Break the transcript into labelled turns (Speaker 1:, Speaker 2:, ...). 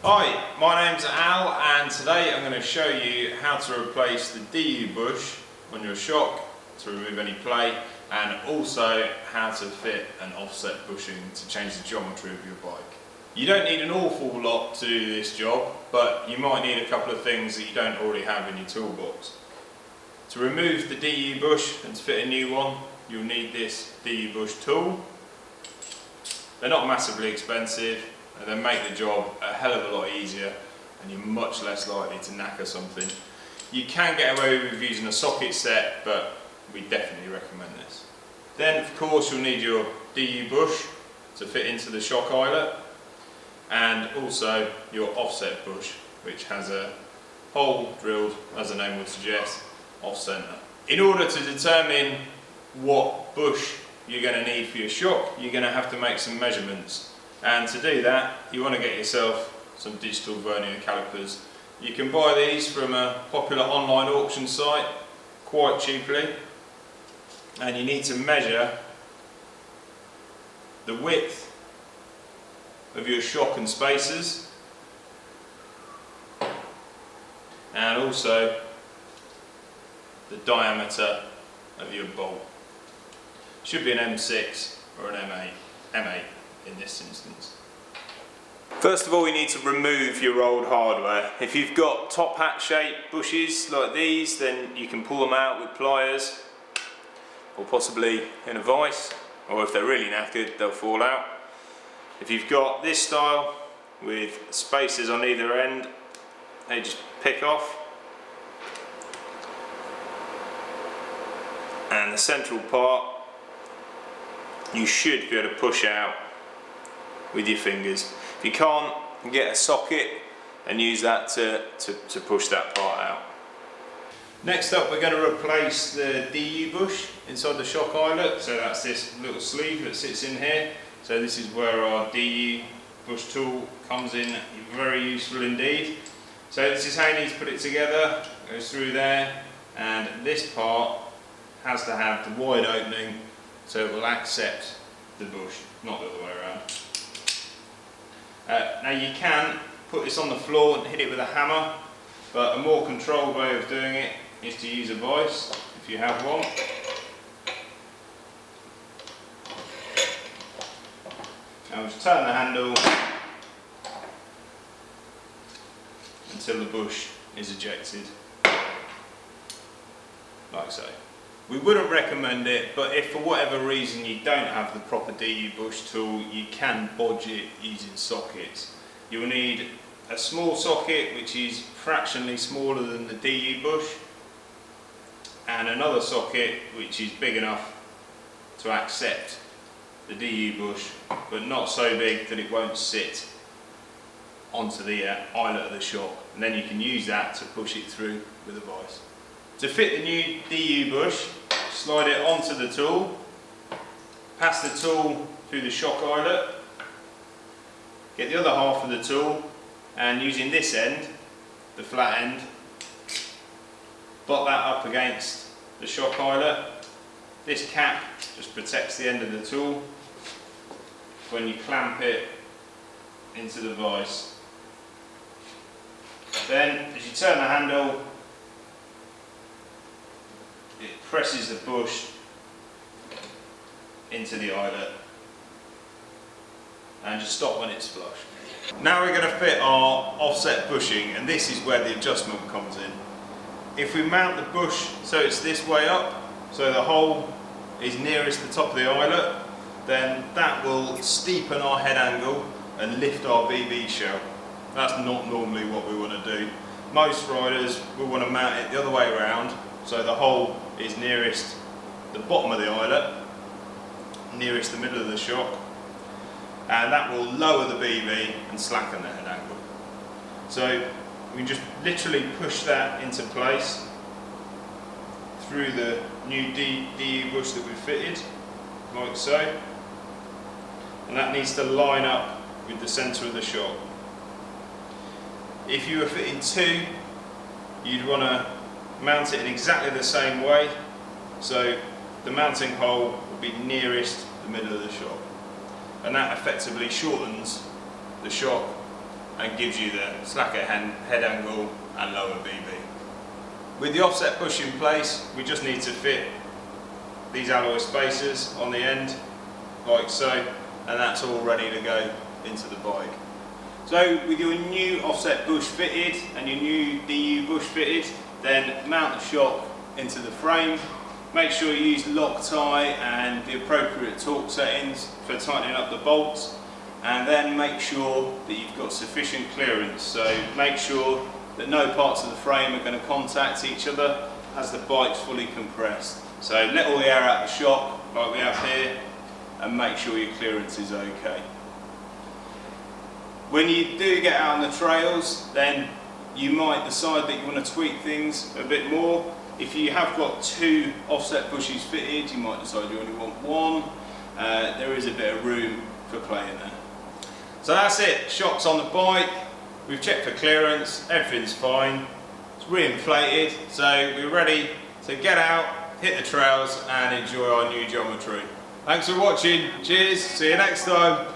Speaker 1: Hi, my name's Al and today I'm going to show you how to replace the DU bush on your shock to remove any play, and also how to fit an offset bushing to change the geometry of your bike. You don't need an awful lot to do this job, but you might need a couple of things that you don't already have in your toolbox. To remove the DU bush and to fit a new one, you'll need this DU bush tool. They're not massively expensive, and they make the job a hell of a lot easier, and you're much less likely to knacker something. You can get away with using a socket set, but we definitely recommend this. Then of course you'll need your DU bush to fit into the shock eyelet, and also your offset bush, which has a hole drilled, as the name would suggest, off centre. In order to determine what bush you're going to need for your shock, you're going to have to make some measurements. And to do that, you want to get yourself some digital vernier calipers. You can buy these from a popular online auction site quite cheaply, and you need to measure the width of your shock and spacers, and also the diameter of your bolt. Should be an M6 or an M8 in this instance. First of all, you need to remove your old hardware. If you've got top hat shaped bushes like these, then you can pull them out with pliers, or possibly in a vise, or if they're really knackered, they'll fall out. If you've got this style with spacers on either end, they just pick off. And the central part, you should be able to push out with your fingers. If you can't, get a socket and use that to push that part out. Next up, we're going to replace the DU bush inside the shock eyelet. So that's this little sleeve that sits in here. So this is where our DU bush tool comes in, very useful indeed. So this is how you need to put it together. It goes through there, and this part has to have the wide opening so it will accept the bush, not the other way around. Now you can put this on the floor and hit it with a hammer, but a more controlled way of doing it is to use a vise, if you have one. Now just turn the handle until the bush is ejected, like so. We wouldn't recommend it, but if for whatever reason you don't have the proper DU bush tool, you can bodge it using sockets. You'll need a small socket which is fractionally smaller than the DU bush, and another socket which is big enough to accept the DU bush, but not so big that it won't sit onto the eyelet of the shock, and then you can use that to push it through with a vise. To fit the new DU bush, slide it onto the tool, pass the tool through the shock eyelet, get the other half of the tool, and using this end, the flat end, butt that up against the shock eyelet. This cap just protects the end of the tool when you clamp it into the vise. Then, as you turn the handle, it presses the bush into the eyelet, and just stop when it's flush. Now we're going to fit our offset bushing, and this is where the adjustment comes in. If we mount the bush so it's this way up, so the hole is nearest the top of the eyelet, then that will steepen our head angle and lift our BB shell. That's not normally what we want to do. Most riders will want to mount it the other way around, so the hole is nearest the bottom of the eyelet, nearest the middle of the shock, and that will lower the BB and slacken the head angle. So we just literally push that into place through the new DU bush that we've fitted, like so, and that needs to line up with the centre of the shock. If you were fitting two, you'd want to mount it in exactly the same way, so the mounting hole will be nearest the middle of the shock, and that effectively shortens the shock and gives you the slacker head angle and lower BB. With the offset bush in place, we just need to fit these alloy spacers on the end, like so, and that's all ready to go into the bike. So with your new offset bush fitted and your new DU bush fitted, then mount the shock into the frame. Make sure you use Loctite and the appropriate torque settings for tightening up the bolts, and then make sure that you've got sufficient clearance. So make sure that no parts of the frame are going to contact each other as the bike's fully compressed. So let all the air out the shock like we have here, and make sure your clearance is okay. When you do get out on the trails, then you might decide that you want to tweak things a bit more. If you have got 2 offset bushes fitted, you might decide you only want 1. There is a bit of room for playing there. So that's it, shock's on the bike, we've checked for clearance, everything's fine, it's re-inflated, so we're ready to get out, hit the trails and enjoy our new geometry. Thanks for watching, cheers, see you next time.